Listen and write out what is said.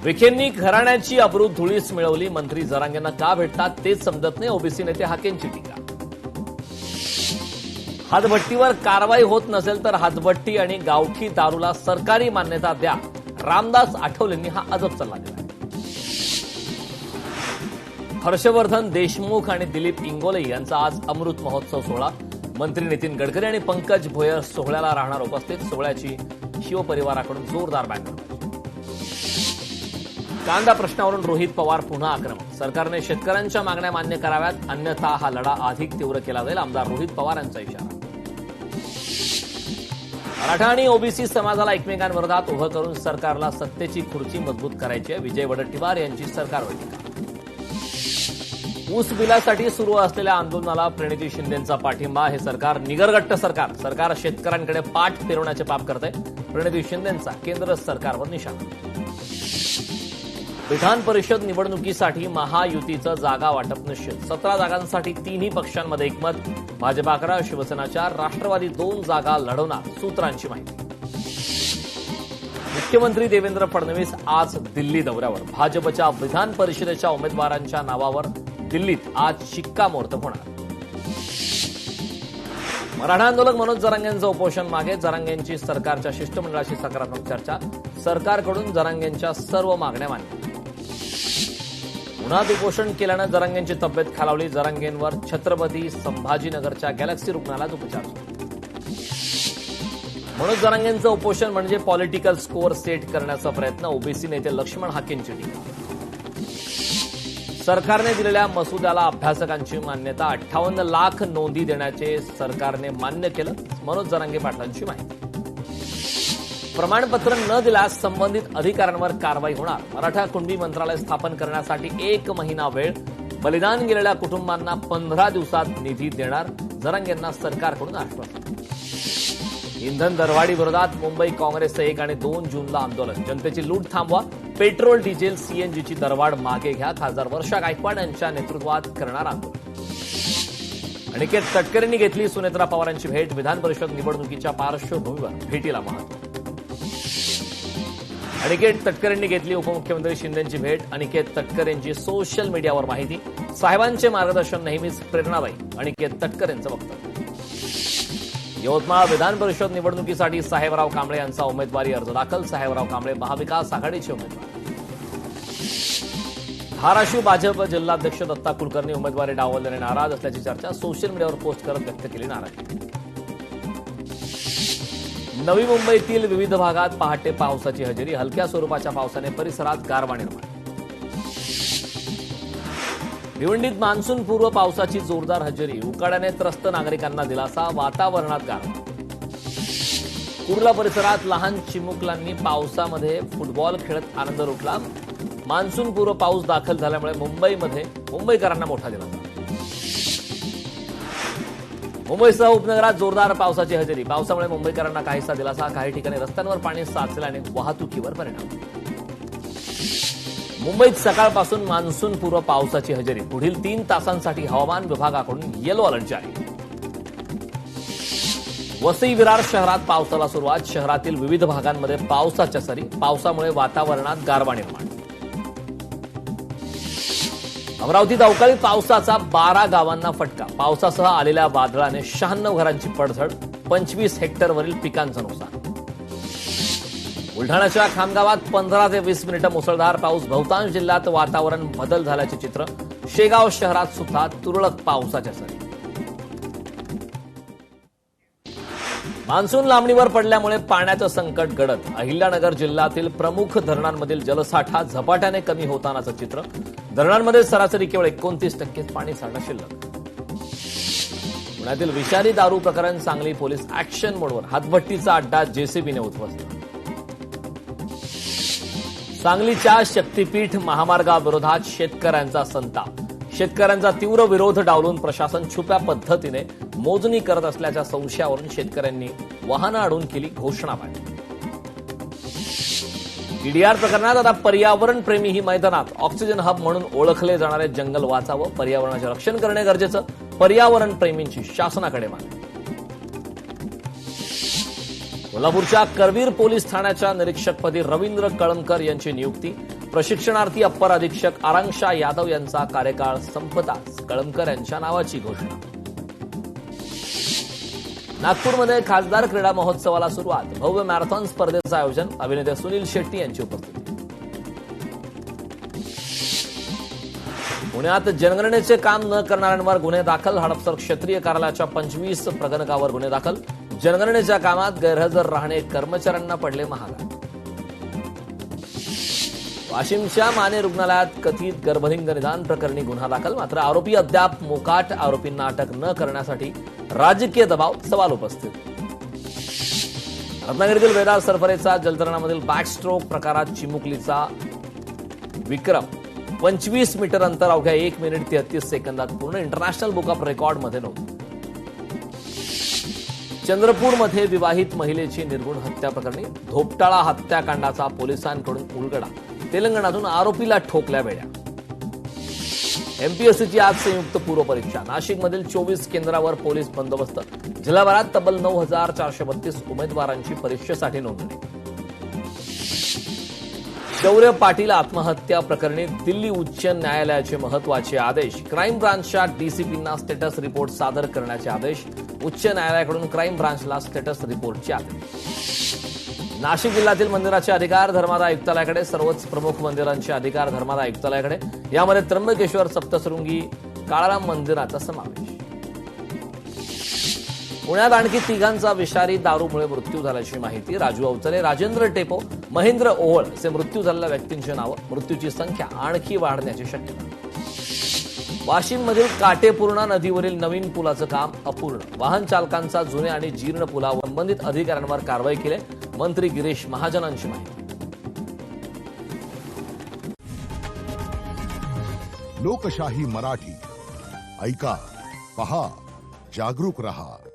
विखेंनी घराण्याची अब्रू धुळीस मिळवली. मंत्री जरांगेंना का भेटतात तेच समजत नाही. ओबीसी नेते हाकेंची टीका. हातभट्टीवर कारवाई होत नसेल तर हातभट्टी आणि गावठी दारूला सरकारी मान्यता द्या. रामदास आठवलेंनी हा अजब सल्ला दिला. हर्षवर्धन देशमुख आणि दिलीप इंगोले यांचा आज अमृत महोत्सव सोहळा. मंत्री नितीन गडकरी आणि पंकज भोयर सोहळ्याला राहणार उपस्थित. सोहळ्याची शिवपरिवाराकडून जोरदार बॅनर. कांदा प्रश्नावरून रोहित पवार पुन्हा आक्रमक. सरकारने शेतकऱ्यांच्या मागण्या मान्य कराव्यात, अन्यथा हा लढा अधिक तीव्र केला जाईल. आमदार रोहित पवार यांचा इशारा. मराठा आणि ओबीसी समाजाला एकमेकांविरोधात उभं करून सरकारला सत्तेची खुर्ची मजबूत करायची आहे. विजय वडेट्टीवार यांची सरकारवर टीका. ऊस बिलासाठी सुरू असलेल्या आंदोलनाला प्रणिती शिंदेंचा पाठिंबा. हे सरकार निगरगट्ट सरकार. सरकार शेतकऱ्यांकडे पाठ फिरवण्याचे पाप करत आहे. प्रणिती शिंदेंचा केंद्र सरकारवर निशाणा. विधान परिषद निवडणुकीसाठी महायुतीचं जागा वाटप निश्चित. 17 जागांसाठी तिन्ही पक्षांमध्ये एकमत. भाजप 11, शिवसेना 4, राष्ट्रवादी 2 जागा लढवणार. सूत्रांची माहिती. मुख्यमंत्री देवेंद्र फडणवीस आज दिल्ली दौऱ्यावर. भाजपच्या विधान परिषदेच्या उमेदवारांच्या नावावर दिल्लीत आज शिक्कामोर्तब होणार. मराठा आंदोलक मनोज जरांगेंचं उपोषण मागे. जरांगेंची सरकारच्या शिष्टमंडळाशी सकारात्मक चर्चा. सरकारकडून जरांगेंच्या सर्व मागण्या मान्य. उन्हात उपोषण केल्यानं जरांगेंची तब्येत खालावली. जरांगेंवर छत्रपती संभाजीनगरच्या गॅलेक्सी रुग्णालयात उपचार. मनोज जरांगेंचं उपोषण म्हणजे पॉलिटिकल स्कोअर सेट करण्याचा प्रयत्न. ओबीसी नेते लक्ष्मण हाकेंची टीका. सरकारने दिलेल्या मसुद्याला अभ्यासकांची मान्यता. 58 लाख नोंदी देण्याचे सरकारने मान्य केलं. मनोज जरांगे पाटलांची माहिती. प्रमाणपत्र न दिल्यास संबंधित अधिकाऱ्यांवर कारवाई होणार. मराठा कुणबी मंत्रालय स्थापन करण्यासाठी 1 महिना वेळ. बलिदान गेलेल्या कुटुंबांना 15 दिवसात निधी देणार. जरांगेंना सरकारकडून आश्वासन. इंधन दरवाढी विरोधात मुंबई काँग्रेसचं 1 आणि 2 जूनला आंदोलन. जनतेची लूट थांबवा. पेट्रोल, डिझेल, सीएनजीची दरवाढ मागे घ्या. खासदार वर्षा गायकवाड यांच्या नेतृत्वात करणार आंदोलन. अनिकेत तटकरेंनी घेतली सुनेत्रा पवारांची भेट. विधान परिषद निवडणुकीच्या पार्श्वभूमीवर भेटीला महत्व. अनिकेत तटकरेंनी घेतली उपमुख्यमंत्री शिंदेंची भेट. अनिकेत तटकरेंची सोशल मीडियावर माहिती. साहेबांचे मार्गदर्शन नेहमीच प्रेरणादायी. अनिकेत तटकरेंचं वक्तव्य. यवतमाळ विधान परिषद निवडणुकीसाठी साहेबराव कांबळे यांचा उमेदवारी अर्ज दाखल. साहेबराव कांबळे महाविकास आघाडीचे उमेदवार. धाराशिव भाजप जिल्हाध्यक्ष दत्ता कुलकर्णी उमेदवारी डावलल्याने नाराज असल्याची चर्चा. सोशल मीडियावर पोस्ट करत व्यक्त केली नाराजी. नवी मुंबईतील विविध भागात पहाटे पावसाची हजेरी. हलक्या स्वरूपाच्या पावसाने परिसरात गारवा निर्माण. भिवंडीत मान्सूनपूर्व पावसाची जोरदार हजेरी. उकाड्याने त्रस्त नागरिकांना दिलासा. वातावरणात गारवा. कुर्ला परिसरात लहान चिमुकलांनी पावसामध्ये फुटबॉल खेळत आनंद लुटला. मान्सूनपूर्व पाऊस दाखल झाल्यामुळे मुंबईमध्ये मुंबईकरांना मोठा दिलासा. मुंबईसह उपनगरात जोरदार पावसाची हजेरी. पावसामुळे मुंबईकरांना काहीसा दिलासा. काही ठिकाणी रस्त्यांवर पाणी साचल्याने वाहतुकीवर परिणाम. मुंबईत सकाळपासून मान्सूनपूर्व पावसाची हजेरी. पुढील 3 तासांसाठी हवामान विभागाकडून येलो अलर्ट जारी. वसई विरार शहरात पावसाला सुरुवात. शहरातील विविध भागांमध्ये पावसाच्या सरी. पावसामुळे वातावरणात गारवा निर्माण. अमरावतीत अवकाळी पावसाचा 12 गावांना फटका. पावसासह आलेल्या वादळाने 96 घरांची पडझड. 25 हेक्टरवरील पिकांचं नुकसान. बुलढाण्याच्या खामगावात 15 ते 20 मिनिटं मुसळधार पाऊस. बहुतांश जिल्ह्यात वातावरण बदल झाल्याचे चित्र. शेगाव शहरात सुद्धा तुरळक पावसाच्या सरी. मान्सून लांबणीवर पडल्यामुळे पाण्याचं संकट गडद. अहिल्यानगर जिल्ह्यातील प्रमुख धरणांमधील जलसाठा झपाट्याने कमी होतानाचं चित्र. धरणांमध्ये सरासरी केवळ 29% पाणी साठा शिल्लक. पुण्यातील विषारी दारू प्रकरण. सांगली पोलीस अॅक्शन मोडवर. हातभट्टीचा अड्डा जेसीबीने उद्ध्वस्त. सांगलीच्या शक्तीपीठ महामार्गाविरोधात शेतकऱ्यांचा संताप. शेतकऱ्यांचा तीव्र विरोध डावलून प्रशासन छुप्या पद्धतीने मोजणी करत असल्याच्या संशयावरून शेतकऱ्यांनी वाहनं अडवून केली घोषणाबाजी. टीडीआर प्रकरणात आता पर्यावरणप्रेमी ही मैदानात. ऑक्सिजन हब म्हणून ओळखले जाणारे जंगल वाचावं. पर्यावरणाचे रक्षण करणे गरजेचं. पर्यावरणप्रेमींची शासनाकडे मागणी. कोल्हापूरच्या करवीर पोलीस ठाण्याच्या निरीक्षकपदी रवींद्र कळमकर यांची नियुक्ती. प्रशिक्षणार्थी अप्पर अधीक्षक आरांक्षा यादव यांचा कार्यकाळ संपताच कळमकर यांच्या नावाची घोषणा. नागपूरमध्ये खासदार क्रीडा महोत्सवाला सुरुवात. भव्य मॅरेथॉन स्पर्धेचं आयोजन. अभिनेते सुनील शेट्टी यांची उपस्थिती. पुण्यात जनगणनेचे काम न करणाऱ्यांवर गुन्हे दाखल. हडपसर क्षेत्रीय कार्यालयाच्या 25 प्रगणकावर गुन्हे दाखल. जनगणनेच्या कामात गैरहजर राहणे कर्मचाऱ्यांना पडले महागात. वाशिमच्या माने रुग्णालयात कथित गर्भलिंग निदान प्रकरणी गुन्हा दाखल. मात्र आरोपी अद्याप मोकाट. आरोपींना अटक न करण्यासाठी राजकीय दबाव. सवाल उपस्थित. रत्नागिरीतील वेदाळ सरफरेचा जलतरणामधील बॅकस्ट्रोक प्रकारात चिमुकलीचा विक्रम 25 मीटर अंतर अवघ्या 1 मिनिट 33 सेकंदात पूर्ण. इंटरनॅशनल बुक ऑफ रेकॉर्डमध्ये नोंद. चंद्रपूरमध्ये विवाहित महिलेची निर्गुण हत्या प्रकरणी धोपटाळा हत्याकांडाचा पोलिसांकडून उलगडा. तेलंगणातून आरोपीला ठोकल्या बेड्या. एमपीएससीची आज संयुक्त पूर्व परीक्षा. नाशिकमधील 24 केंद्रावर पोलीस बंदोबस्त. जिल्हाभरात तब्बल 9,432 उमेदवारांची परीक्षेसाठी नोंदणी. शौर्य पाटील आत्महत्या प्रकरणी दिल्ली उच्च न्यायालयाचे महत्वाचे आदेश. क्राईम ब्रांचच्या डीसीपींना स्टेटस रिपोर्ट सादर करण्याचे आदेश. उच्च न्यायालयाकडून क्राईम ब्रांचला स्टेटस रिपोर्टचे आदेश. नाशिक जिल्ह्यातील मंदिराचे अधिकार धर्मादाय आयुक्तालयाकडे. सर्वच प्रमुख मंदिरांचे अधिकार धर्मादाय आयुक्तालयाकडे. यामध्ये त्र्यंबकेश्वर, सप्तशृंगी, काळाराम मंदिराचा समावेश. पुण्यात आणखी 3घांचा विषारी दारूमुळे मृत्यू झाल्याची माहिती. राजू अवचले, राजेंद्र टेपो, महेंद्र ओहळ असे मृत्यू झालेल्या व्यक्तींची नावं. मृत्यूची संख्या आणखी वाढण्याची शक्यता. वाशिममधील काटेपूर्णा नदीवरील नवीन पुलाचं काम अपूर्ण. वाहन चालकांचा जुने आणि जीर्ण पुलावर संबंधित अधिकाऱ्यांवर कारवाई केली. मंत्री गिरीश महाजनांची माहिती. लोकशाही मराठी ऐका, पहा, जागरूक रहा.